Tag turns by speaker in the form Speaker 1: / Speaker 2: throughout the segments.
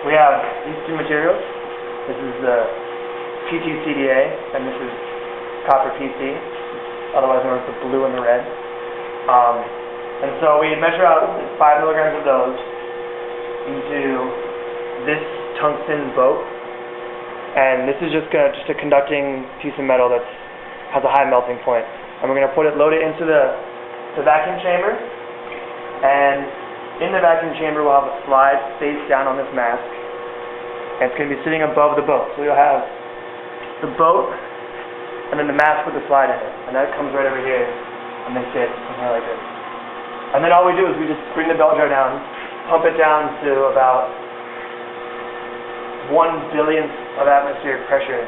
Speaker 1: we have these two materials. This is the PTCDA, and this is copper PC, otherwise known as the blue and the red. And so we measure out 5 milligrams of those into this tungsten boat, and this is just a conducting piece of metal that has a high melting point. And we're going to load it into the vacuum chamber, and in the vacuum chamber we'll have a slide face down on this mask, and it's going to be sitting above the boat. So you'll have the boat, and then the mask with the slide in it, and that comes right over here, and they sit in here like this. And then all we do is we just bring the belt jar down, pump it down to about 1 billionth of atmospheric pressure,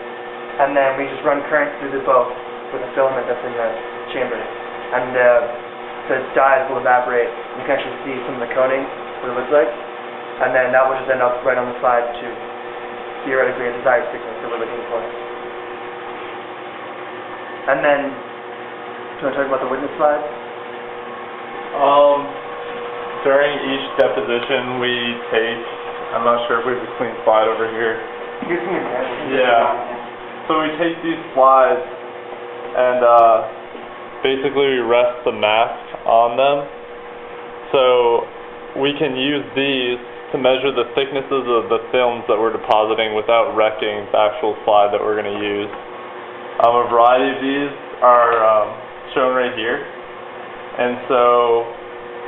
Speaker 1: and then we just run current through the boat with a filament that's in the chamber. And the dyes will evaporate. You can actually see some of the coating, what it looks like, and then that will just end up right on the slide to theoretically a desired thickness that we're looking for. And then, do you want to talk about the witness slide?
Speaker 2: During each deposition we take, I'm not sure if we have a clean slide over here.
Speaker 1: Here's some examples.
Speaker 2: Yeah. So we take these slides and basically we rest the mask on them. So we can use these to measure the thicknesses of the films that we're depositing without wrecking the actual slide that we're going to use. A variety of these are shown right here. And so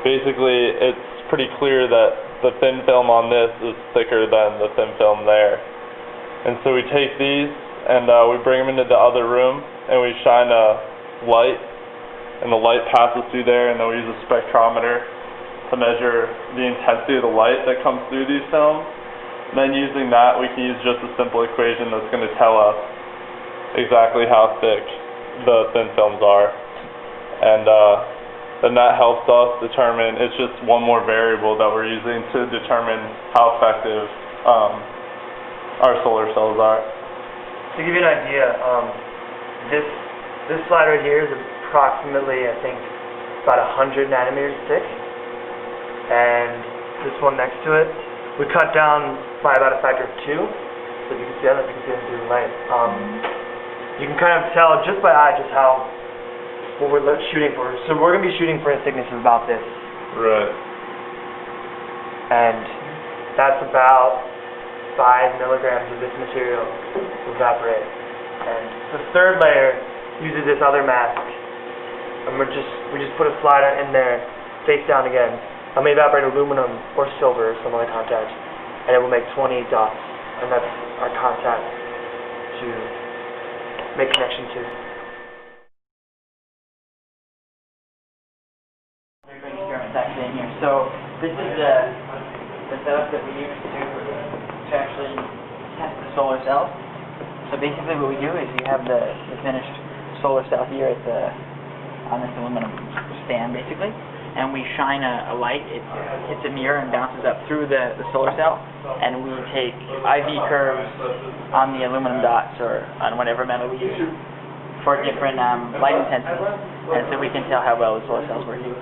Speaker 2: basically it's pretty clear that the thin film on this is thicker than the thin film there. And so we take these and we bring them into the other room and we shine a light, and the light passes through there, and then we use a spectrometer to measure the intensity of the light that comes through these films. And then using that we can use just a simple equation that's going to tell us exactly how thick the thin films are. And then that helps us determine, it's just one more variable that we're using to determine how effective our solar cells are.
Speaker 1: To give you an idea, this slide right here is approximately, I think, about 100 nanometers thick, and this one next to it, we cut down by about a factor of 2, so if you can see that, if you can see it through the light. You can kind of tell just by eye just what we're shooting for. So we're going to be shooting for a thickness of about this.
Speaker 2: Right.
Speaker 1: And that's about 5 milligrams of this material to evaporate. And the third layer uses this other mask, and we just put a slide in there, face down again, and we evaporate aluminum or silver or some other contact, and it will make 20 dots, and that's our contact to make connection to.
Speaker 3: Actually in here. So this is the setup that we use to actually test the solar cell. So basically what we do is we have the finished solar cell here at on this aluminum stand basically, and we shine a light. It hits a mirror and bounces up through the solar cell, and we take IV curves on the aluminum dots or on whatever metal we use for different light intensities, and so we can tell how well the solar cell is working.